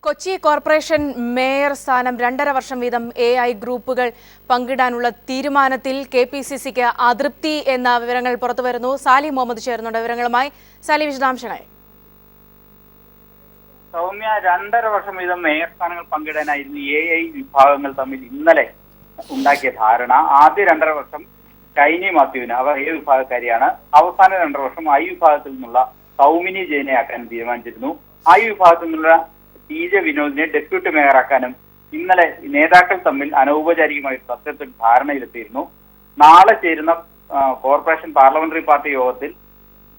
Kochi corporation mayor സ്ഥാനം 2.5 വർഷം വീതം AI ഗ്രൂപ്പുകൾ പങ്കിടാനുള്ള തീരുമാനത്തിൽ KPCCക്ക് അതൃപ്തി എന്ന വിവരങ്ങൾ പുറത്തുവരുന്നു. സാലി മുഹമ്മദ് ചേരുന്നുണ്ട് വിവരങ്ങളുമായി. സാലി, വിശദാംശങ്ങൾ. സൗമ്യ, 2.5 വർഷം വീതം മേയർ സ്ഥാനങ്ങൾ പങ്കിടാനായിരുന്നു AI വിഭാഗങ്ങൾ തമ്മിൽ ഇന്നലെ ഉണ്ടാക്കിയ ധാരണ. ആദ്യ 2.5 വർഷം കൈനി മാത്യുവിന്, അവർ A വിഭാഗക്കാരിയാണ്. അവസാന 2.5 വർഷം I വിഭാഗത്തിൽ നിന്നുള്ള സൗമിനി ജെയിനെ ആക്കാൻ തീരുമാനിച്ചിരുന്നു. I വിഭാഗത്തിൽ നിന്നുള്ള TJ വിനോദിനെ ഡെപ്യൂട്ടി മേയറാക്കാനും ഇന്നലെ നേതാക്കൾ തമ്മിൽ അനൗപചാരികമായ സത്യത്തിൽ ധാരണയിലെത്തിയിരുന്നു. നാളെ ചേരുന്ന കോർപ്പറേഷൻ പാർലമെന്ററി പാർട്ടി യോഗത്തിൽ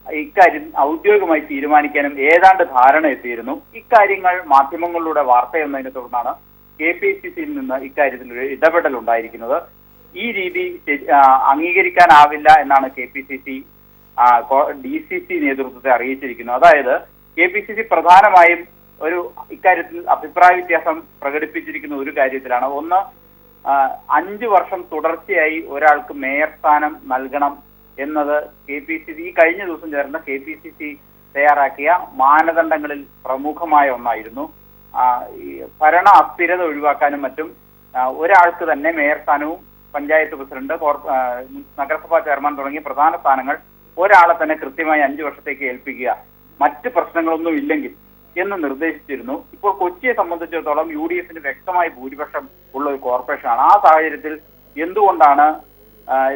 ഇക്കാര്യം ഔദ്യോഗികമായി തീരുമാനിക്കാനും ഏതാണ്ട് ധാരണ എത്തിയിരുന്നു. ഇക്കാര്യങ്ങൾ മാധ്യമങ്ങളിലൂടെ വാർത്തയെന്നതിനെ തുടർന്നാണ് KPCCയിൽ നിന്ന് ഇക്കാര്യത്തിൽ ഒരു ഇടപെടൽ ഉണ്ടായിരിക്കുന്നത്. ഈ രീതി അംഗീകരിക്കാനാവില്ല എന്നാണ് KPCC DCC നേതൃത്വത്തെ അറിയിച്ചിരിക്കുന്നത്. അതായത് KPCC പ്രധാനമായും ഇക്കാര്യത്തിൽ അഭിപ്രായ വ്യത്യാസം പ്രകടിപ്പിച്ചിരിക്കുന്ന ഒരു കാര്യത്തിലാണ്. ഒന്ന്, 5 വർഷം തുടർച്ചയായി ഒരാൾക്ക് മേയർ സ്ഥാനം നൽകണം എന്നത് KPCC കഴിഞ്ഞ ദിവസം ചേർന്ന KPCC തയ്യാറാക്കിയ മാനദണ്ഡങ്ങളിൽ പ്രമുഖമായ ഒന്നായിരുന്നു. ഭരണ അസ്ഥിരത ഒഴിവാക്കാനും മറ്റും ഒരാൾക്ക് തന്നെ മേയർ സ്ഥാനവും പഞ്ചായത്ത് പ്രസിഡന്റ്, നഗരസഭാ ചെയർമാൻ തുടങ്ങിയ പ്രധാന സ്ഥാനങ്ങൾ ഒരാളെ തന്നെ കൃത്യമായി 5 വർഷത്തേക്ക് ഏൽപ്പിക്കുക, മറ്റ് പ്രശ്നങ്ങളൊന്നും ഇല്ലെങ്കിൽ എന്ന് നിർദ്ദേശിച്ചിരുന്നു. ഇപ്പോൾ കൊച്ചിയെ സംബന്ധിച്ചിടത്തോളം UDFന് വ്യക്തമായ ഭൂരിപക്ഷം ഉള്ള ഒരു കോർപ്പറേഷനാണ്. ആ സാഹചര്യത്തിൽ എന്തുകൊണ്ടാണ്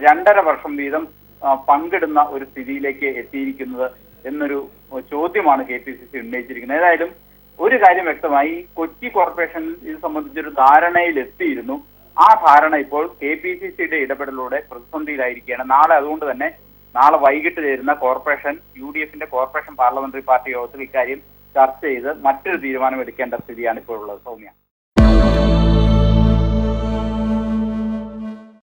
2.5 വർഷം വീതം പങ്കിടുന്ന ഒരു സ്ഥിതിയിലേക്ക് എത്തിയിരിക്കുന്നത് എന്നൊരു ചോദ്യമാണ് KPCC ഉന്നയിച്ചിരിക്കുന്നത്. ഏതായാലും ഒരു കാര്യം വ്യക്തമായി, കൊച്ചി കോർപ്പറേഷൻ ഇത് സംബന്ധിച്ചൊരു ധാരണയിൽ എത്തിയിരുന്നു. ആ ധാരണ ഇപ്പോൾ KPCCയുടെ ഇടപെടലിലൂടെ പ്രതിസന്ധിയിലായിരിക്കുകയാണ്. അതുകൊണ്ട് തന്നെ നാളെ വൈകിട്ട് ചേരുന്ന കോർപ്പറേഷൻ UDFന്റെ കോർപ്പറേഷൻ പാർലമെന്ററി പാർട്ടി യോഗത്തിൽ ഇക്കാര്യം ചർച്ച ചെയ്ത് മറ്റൊരു തീരുമാനം എടുക്കേണ്ട സ്ഥിതിയാണ് ഇപ്പോൾ ഉള്ളത്. സൗമ്യ.